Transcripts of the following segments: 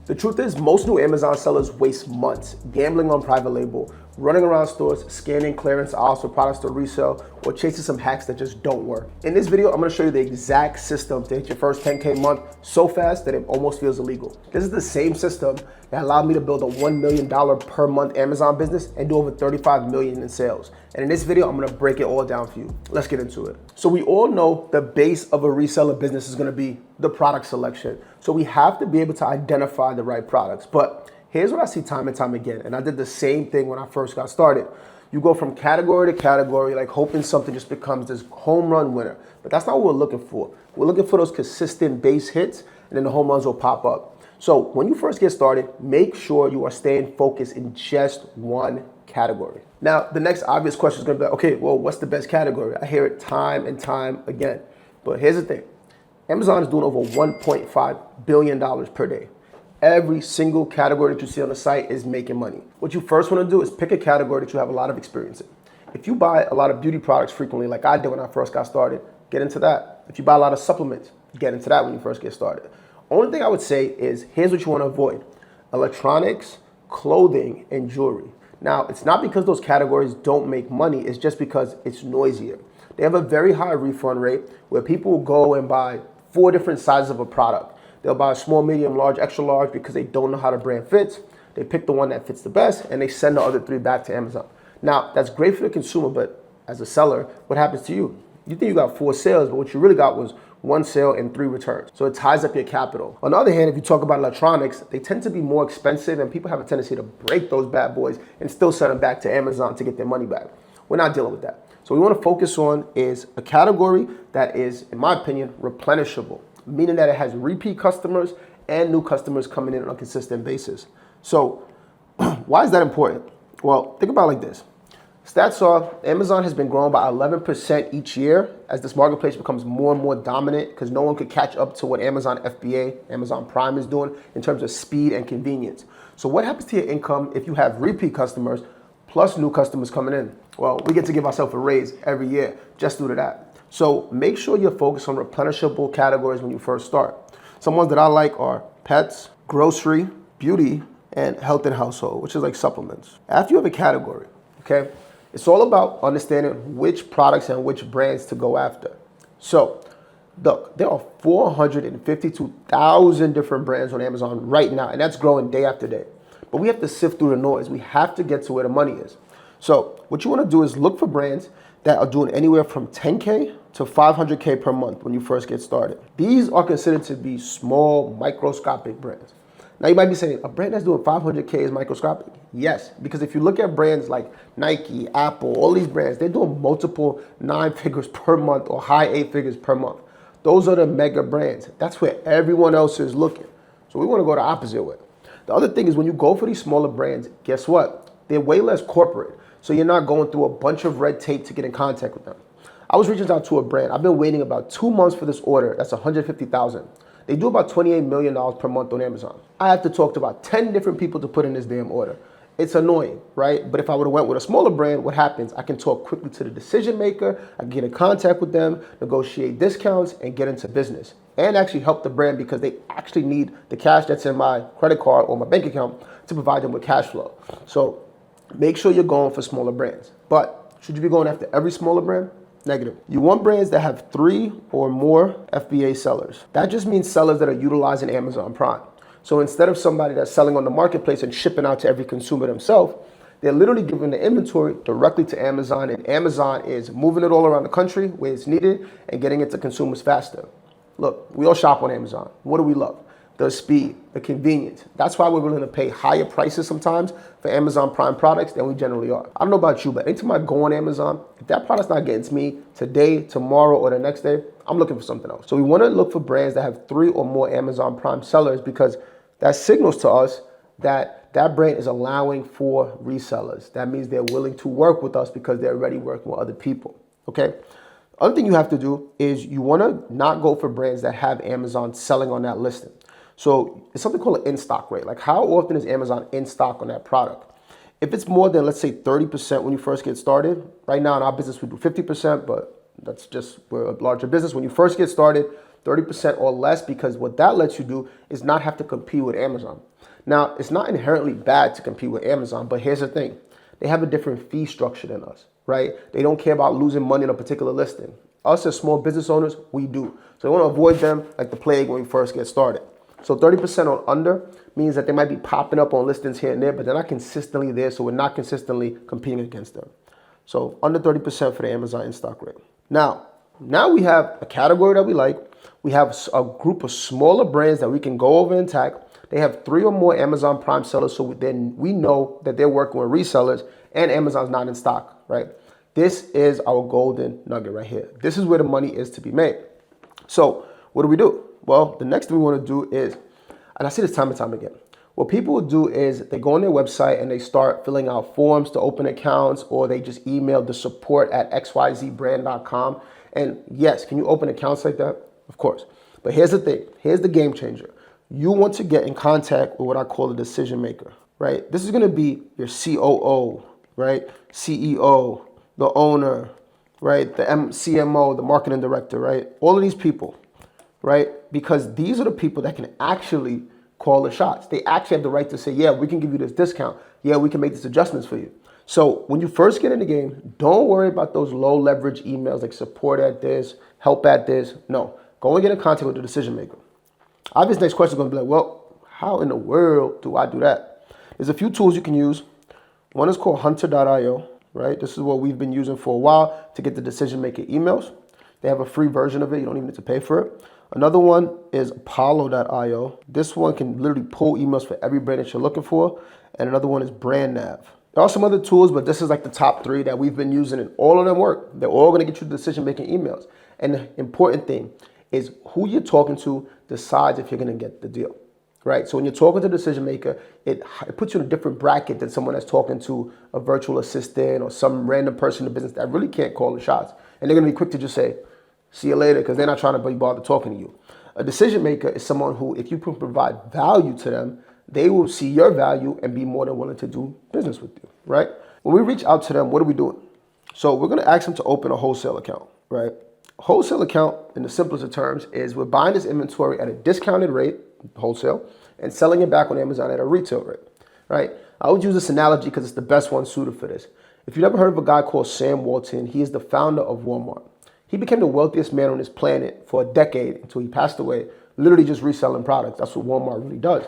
The truth is, most new Amazon sellers waste months gambling on private label, running around stores, scanning clearance aisles for products to resell, or chasing some hacks that just don't work. In this video, I'm gonna show you the exact system to hit your first 10K month so fast that it almost feels illegal. This is the same system that allowed me to build a $1 million per month Amazon business and do over 35 million in sales. And in this video, I'm gonna break it all down for you. Let's get into it. So we all know the base of a reseller business is gonna be the product selection. So we have to be able to identify the right products. But here's what I see time and time again, and I did the same thing when I first got started. You go from category to category, like hoping something just becomes this home run winner. But that's not what we're looking for. We're looking for those consistent base hits, and then the home runs will pop up. So when you first get started, make sure you are staying focused in just one category. Now, the next obvious question is gonna be like, okay, well, what's the best category? I hear it time and time again. But here's the thing. Amazon is doing over $1.5 billion per day. Every single category that you see on the site is making money. What you first want to do is pick a category that you have a lot of experience in. If you buy a lot of beauty products frequently, like I did when I first got started, get into that. If you buy a lot of supplements, get into that when you first get started. Only thing I would say is, here's what you want to avoid: electronics, clothing, and jewelry. Now, it's not because those categories don't make money, it's just because it's noisier. They have a very high refund rate where people will go and buy 4 different sizes of a product. They'll buy a small, medium, large, extra large because they don't know how the brand fits. They pick the one that fits the best and they send the other 3 back to Amazon. Now, that's great for the consumer, but as a seller, what happens to you? You think you got 4 sales, but what you really got was 1 sale and 3 returns. So it ties up your capital. On the other hand, if you talk about electronics, they tend to be more expensive and people have a tendency to break those bad boys and still send them back to Amazon to get their money back. We're not dealing with that. So what we want to focus on is a category that is, in my opinion, replenishable, meaning that it has repeat customers and new customers coming in on a consistent basis. So why is that important? Well, think about it like this. Stats are Amazon has been growing by 11% each year as this marketplace becomes more and more dominant because no one could catch up to what Amazon FBA, Amazon Prime is doing in terms of speed and convenience. So what happens to your income if you have repeat customers plus new customers coming in? Well, we get to give ourselves a raise every year just due to that. So make sure you're focused on replenishable categories when you first start. Some ones that I like are pets, grocery, beauty, and health and household, which is like supplements. After you have a category, okay, it's all about understanding which products and which brands to go after. So look, there are 452,000 different brands on Amazon right now, and that's growing day after day. But we have to sift through the noise. We have to get to where the money is. So what you want to do is look for brands that are doing anywhere from 10K to 500K per month when you first get started. These are considered to be small, microscopic brands. Now you might be saying, a brand that's doing 500K is microscopic? Yes, because if you look at brands like Nike, Apple, all these brands, they're doing multiple 9 figures per month or high 8 figures per month. Those are the mega brands. That's where everyone else is looking. So we want to go the opposite way. The other thing is when you go for these smaller brands, guess what? They're way less corporate. So you're not going through a bunch of red tape to get in contact with them. I was reaching out to a brand. I've been waiting about 2 months for this order. That's $150,000. They do about $28 million per month on Amazon. I have to talk to about 10 different people to put in this damn order. It's annoying, right? But if I would have went with a smaller brand, what happens? I can talk quickly to the decision maker. I can get in contact with them, negotiate discounts, and get into business. And actually help the brand because they actually need the cash that's in my credit card or my bank account to provide them with cash flow. So make sure you're going for smaller brands. But should you be going after every smaller brand? Negative. You want brands that have 3 or more FBA sellers. That just means sellers that are utilizing Amazon Prime. So instead of somebody that's selling on the marketplace and shipping out to every consumer themselves, they're literally giving the inventory directly to Amazon, and Amazon is moving it all around the country where it's needed and getting it to consumers faster. Look, we all shop on Amazon. What do we love? The speed, the convenience. That's why we're willing to pay higher prices sometimes for Amazon Prime products than we generally are. I don't know about you, but anytime I go on Amazon, if that product's not getting to me today, tomorrow, or the next day, I'm looking for something else. So we want to look for brands that have 3 or more Amazon Prime sellers because that signals to us that that brand is allowing for resellers. That means they're willing to work with us because they're already working with other people, okay? Other thing you have to do is you want to not go for brands that have Amazon selling on that listing. So it's something called an in-stock rate. Like how often is Amazon in stock on that product? If it's more than, let's say, 30% when you first get started, right now in our business we do 50%, but that's just, we're a larger business. When you first get started, 30% or less, because what that lets you do is not have to compete with Amazon. Now, it's not inherently bad to compete with Amazon, but here's the thing. They have a different fee structure than us, right? They don't care about losing money on a particular listing. Us as small business owners, we do. So we want to avoid them like the plague when we first get started. So 30% on under means that they might be popping up on listings here and there, but they're not consistently there, so we're not consistently competing against them. So under 30% for the Amazon in-stock rate. Now we have a category that we like. We have a group of smaller brands that we can go over and tag. They have 3 or more Amazon Prime sellers, so then we know that they're working with resellers and Amazon's not in stock, right? This is our golden nugget right here. This is where the money is to be made. So what do? Well, the next thing we want to do is, and I see this time and time again, what people will do is they go on their website and they start filling out forms to open accounts, or they just email the support at xyzbrand.com. And yes, can you open accounts like that? Of course. But here's the thing. Here's the game changer. You want to get in contact with what I call a decision maker, right? This is going to be your COO, right? CEO, the owner, right? The CMO, the marketing director, right? All of these people, right? Because these are the people that can actually call the shots. They actually have the right to say, yeah, we can give you this discount. Yeah, we can make these adjustments for you. So when you first get in the game, don't worry about those low leverage emails like support at this, help at this. No, go and get in contact with the decision maker. Obviously, next question is going to be like, well, how in the world do I do that? There's a few tools you can use. One is called hunter.io, right? This is what we've been using for a while to get the decision maker emails. They have a free version of it. You don't even need to pay for it. Another one is apollo.io. This one can literally pull emails for every brand that you're looking for. And another one is BrandNav. There are some other tools, but this is like the top 3 that we've been using, and all of them work. They're all going to get you decision-making emails. And the important thing is who you're talking to decides if you're going to get the deal, right? So when you're talking to a decision maker, it puts you in a different bracket than someone that's talking to a virtual assistant or some random person in the business that really can't call the shots. And they're going to be quick to just say, see you later, because they're not trying to be bothered talking to you. A decision maker is someone who, if you can provide value to them, they will see your value and be more than willing to do business with you, right? When we reach out to them, what are we doing? So we're going to ask them to open a wholesale account, right? Wholesale account, in the simplest of terms, is we're buying this inventory at a discounted rate, wholesale, and selling it back on Amazon at a retail rate, right? I would use this analogy because it's the best one suited for this. If you've never heard of a guy called Sam Walton, he is the founder of Walmart. He became the wealthiest man on this planet for a decade until he passed away, literally just reselling products. That's what Walmart really does.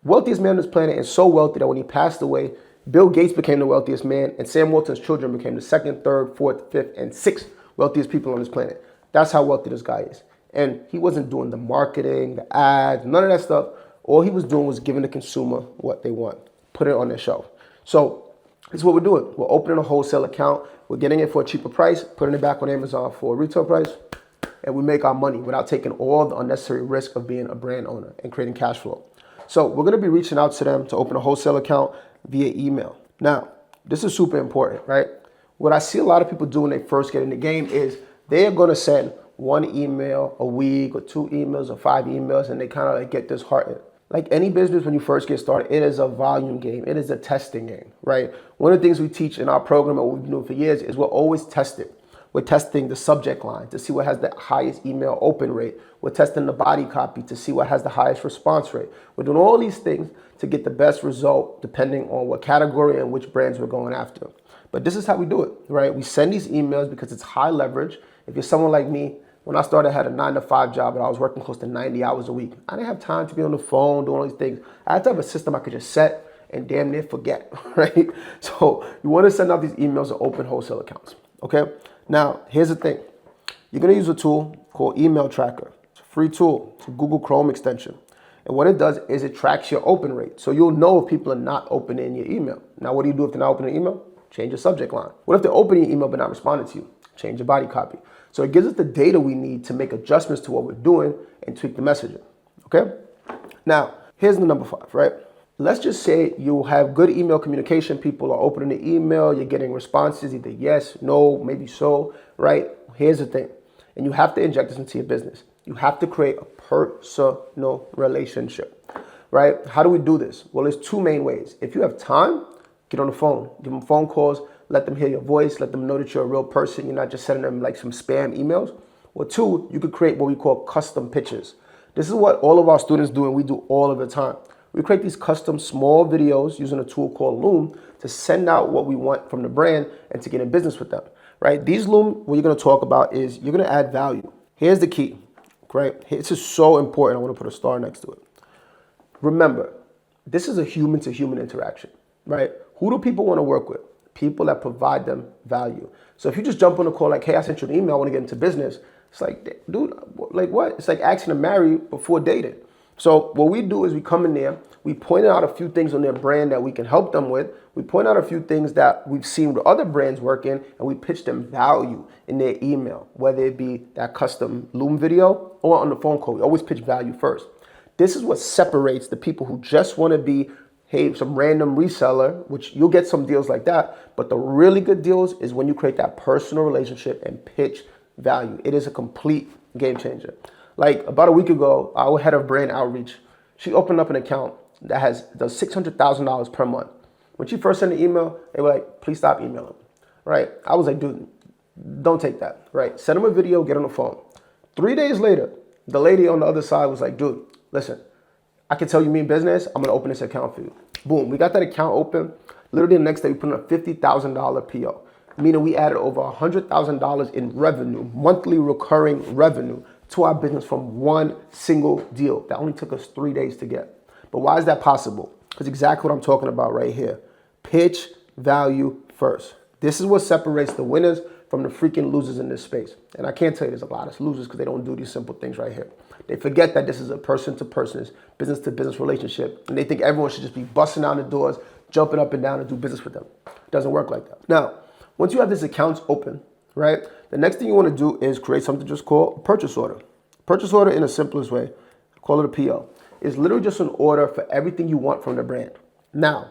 Wealthiest man on this planet, and so wealthy that when he passed away, Bill Gates became the wealthiest man, and Sam Walton's children became the 2nd, 3rd, 4th, 5th, and 6th wealthiest people on this planet. That's how wealthy this guy is. And he wasn't doing the marketing, the ads, none of that stuff. All he was doing was giving the consumer what they want, put it on their shelf. So this is what we're doing. We're opening a wholesale account. We're getting it for a cheaper price, putting it back on Amazon for a retail price, and we make our money without taking all the unnecessary risk of being a brand owner and creating cash flow. So we're going to be reaching out to them to open a wholesale account via email. Now, this is super important, right? What I see a lot of people do when they first get in the game is they are going to send 1 email a week or 2 emails or 5 emails, and they kind of like get disheartened. Like any business, when you first get started, it is a volume game. It is a testing game, right? One of the things we teach in our program and what we've been doing for years is we're always testing. We're testing the subject line to see what has the highest email open rate. We're testing the body copy to see what has the highest response rate. We're doing all these things to get the best result depending on what category and which brands we're going after. But this is how we do it, right? We send these emails because it's high leverage. If you're someone like me, when I started, I had a 9-to-5 job and I was working close to 90 hours a week. I didn't have time to be on the phone doing all these things. I had to have a system I could just set and damn near forget, right? So you want to send out these emails to open wholesale accounts, okay? Now, here's the thing. You're going to use a tool called Email Tracker. It's a free tool. It's a Google Chrome extension. And what it does is it tracks your open rate. So you'll know if people are not opening your email. Now, what do you do if they're not opening your email? Change your subject line. What if they're opening your email but not responding to you? Change your body copy. So it gives us the data we need to make adjustments to what we're doing and tweak the messaging, okay? Now, here's the number 5, right? Let's just say you have good email communication. People are opening the email. You're getting responses, either yes, no, maybe so, right? Here's the thing. And you have to inject this into your business. You have to create a personal relationship, right? How do we do this? Well, there's 2 main ways. If you have time, get on the phone. Give them phone calls. Let them hear your voice. Let them know that you're a real person. You're not just sending them like some spam emails. Or two, you could create what we call custom pitches. This is what all of our students do and we do all of the time. We create these custom small videos using a tool called Loom to send out what we want from the brand and to get in business with them, right? These Loom, what you're gonna talk about is you're gonna add value. Here's the key, right? This is so important. I wanna put a star next to it. Remember, this is a human to human interaction, right? Who do people wanna work with? People that provide them value. So if you just jump on a call like, hey, I sent you an email, I wanna get into business. It's like, dude, like what? It's like asking to marry before dating. So what we do is we come in there, we point out a few things on their brand that we can help them with. We point out a few things that we've seen with other brands working, and we pitch them value in their email, whether it be that custom Loom video or on the phone call. We always pitch value first. This is what separates the people who just want to be, hey, some random reseller, which you'll get some deals like that, but the really good deals is when you create that personal relationship and pitch value. It is a complete game changer. Like about a week ago, our head of brand outreach, she opened up an account that does $600,000 per month. When she first sent an email, they were like, please stop emailing, right? I was like, dude, don't take that, right? Send them a video, get on the phone. 3 days later, the lady on the other side was like, dude, listen, I can tell you mean business, I'm gonna open this account for you. Boom, we got that account open. Literally the next day, we put in a $50,000 PO, meaning we added over $100,000 in revenue, monthly recurring revenue to our business from one single deal that only took us 3 days to get. But why is that possible? Because exactly what I'm talking about right here. Pitch value first. This is what separates the winners from the freaking losers in this space. And I can't tell you there's a lot of losers because they don't do these simple things right here. They forget that this is a person-to-person, business-to-business relationship, and they think everyone should just be busting down the doors, jumping up and down and do business with them. It doesn't work like that. Now, once you have these accounts open, right, the next thing you want to do is create something just called a purchase order. Purchase order in the simplest way, call it a PO. It's literally just an order for everything you want from the brand. Now,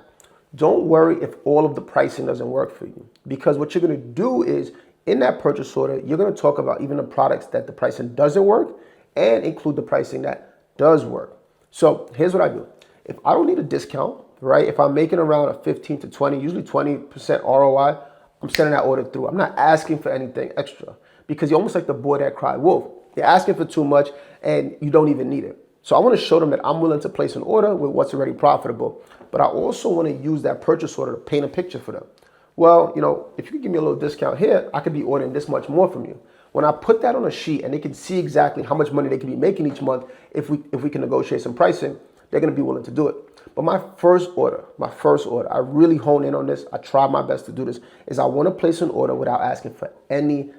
don't worry if all of the pricing doesn't work for you, because what you're going to do is in that purchase order, you're going to talk about even the products that the pricing doesn't work and include the pricing that does work. So here's what I do. If I don't need a discount, right, if I'm making around a 15 to 20, usually 20% ROI, I'm sending that order through. I'm not asking for anything extra because you're almost like the boy that cried wolf. You're asking for too much and you don't even need it. So I want to show them that I'm willing to place an order with what's already profitable, but I also want to use that purchase order to paint a picture for them. Well, you know, if you could give me a little discount here, I could be ordering this much more from you. When I put that on a sheet and they can see exactly how much money they can be making each month, if we can negotiate some pricing, they're going to be willing to do it. But my first order, I really hone in on this. I try my best to do this, is I want to place an order without asking for any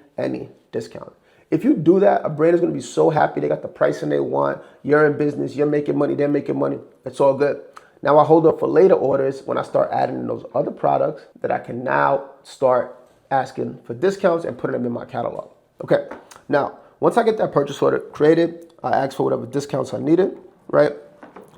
discount. If you do that, a brand is going to be so happy. They got the pricing they want. You're in business. You're making money. They're making money. It's all good. Now I hold up for later orders when I start adding in those other products that I can now start asking for discounts and putting them in my catalog. Okay. Now, once I get that purchase order created, I ask for whatever discounts I needed, right?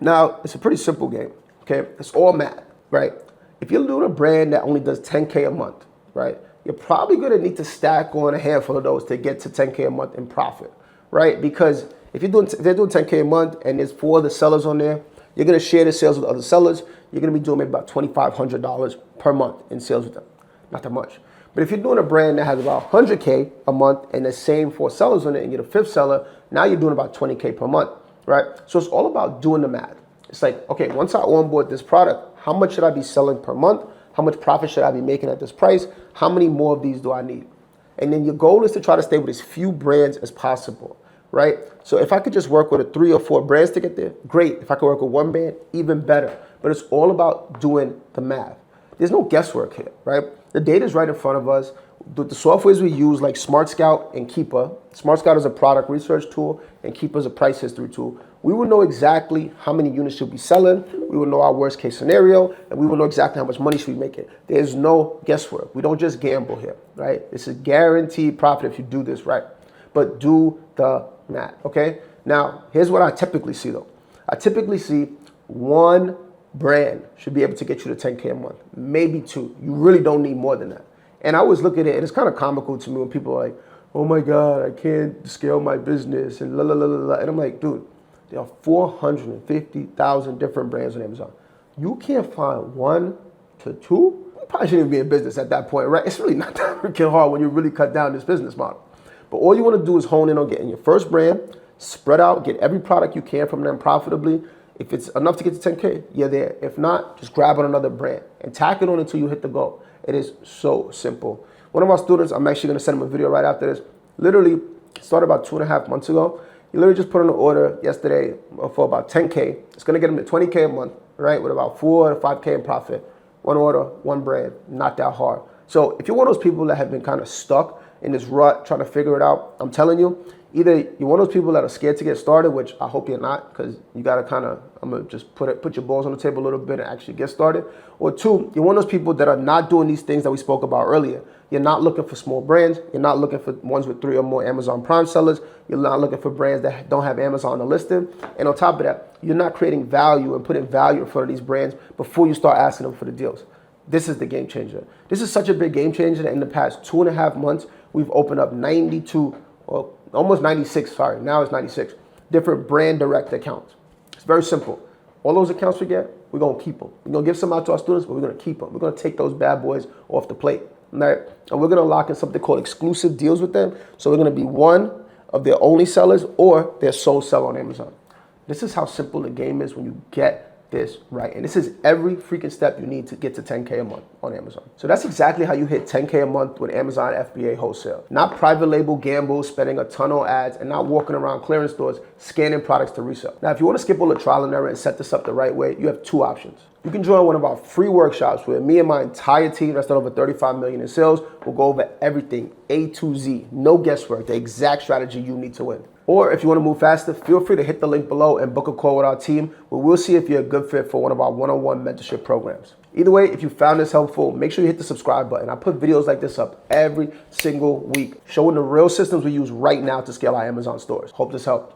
Now, it's a pretty simple game, okay? It's all math, right? If you're doing a brand that only does 10K a month, right? You're probably gonna need to stack on a handful of those to get to 10K a month in profit, right? Because if they're doing 10K a month and there's 4 other sellers on there, you're gonna share the sales with other sellers. You're gonna be doing maybe about $2,500 per month in sales with them. Not that much. But if you're doing a brand that has about 100K a month and the same 4 sellers on it and you're the 5th seller, now you're doing about 20K per month, right? So it's all about doing the math. It's like, okay, once I onboard this product, how much should I be selling per month? How much profit should I be making at this price? How many more of these do I need? And then your goal is to try to stay with as few brands as possible, right? So if I could just work with 3 or 4 brands to get there, great. If I could work with 1 brand, even better. But it's all about doing the math. There's no guesswork here, right? The data is right in front of us. The softwares we use like Smart Scout and Keeper. Smart Scout is a product research tool and Keeper is a price history tool. We will know exactly how many units you'll be selling. We will know our worst case scenario, and we will know exactly how much money should we make it. There's no guesswork. We don't just gamble here, right? This is guaranteed profit if you do this right. But do the math, okay? Now, here's what I typically see though. I typically see 1 brand should be able to get you to 10K a month, maybe 2. You really don't need more than that. And I always look at it, and it's kind of comical to me when people are like, oh my God, I can't scale my business, and la la la la la. And I'm like, dude, there are 450,000 different brands on Amazon. You can't find 1 to 2? You probably shouldn't even be in business at that point, right? It's really not that freaking hard when you really cut down this business model. But all you want to do is hone in on getting your first brand, spread out, get every product you can from them profitably. If it's enough to get to 10K, you're there. If not, just grab on another brand and tack it on until you hit the goal. It is so simple. One of our students, I'm actually going to send him a video right after this, literally started about 2.5 months ago. He literally just put in an order yesterday for about 10K. It's going to get him to 20K a month, right? With about 4 to 5K in profit. One order, one brand, not that hard. So if you're one of those people that have been kind of stuck in this rut, trying to figure it out, I'm telling you, either you're one of those people that are scared to get started, which I hope you're not, because you got to kind of, I'm going to just put your balls on the table a little bit and actually get started. Or two, you're one of those people that are not doing these things that we spoke about earlier. You're not looking for small brands. You're not looking for ones with 3 or more Amazon Prime sellers. You're not looking for brands that don't have Amazon on the listing. And on top of that, you're not creating value and putting value in front of these brands before you start asking them for the deals. This is the game changer. This is such a big game changer that in the past 2.5 months, we've opened up 92, or almost 96, sorry, now it's 96, different brand direct accounts. It's very simple. All those accounts we get, we're going to keep them. We're going to give some out to our students, but we're going to keep them. We're going to take those bad boys off the plate. Right? And we're going to lock in something called exclusive deals with them. So we're going to be one of their only sellers or their sole seller on Amazon. This is how simple the game is when you get this right. And this is every freaking step you need to get to 10K a month on Amazon. So that's exactly how you hit 10K a month with Amazon FBA wholesale. Not private label gambles, spending a ton on ads, and not walking around clearance stores scanning products to resell. Now, if you want to skip all the trial and error and set this up the right way, you have 2 options. You can join one of our free workshops where me and my entire team that's done over 35 million in sales will go over everything A to Z, no guesswork, the exact strategy you need to win. Or if you want to move faster, feel free to hit the link below and book a call with our team where we'll see if you're a good fit for one of our one-on-one mentorship programs. Either way, if you found this helpful, make sure you hit the subscribe button. I put videos like this up every single week, showing the real systems we use right now to scale our Amazon stores. Hope this helped.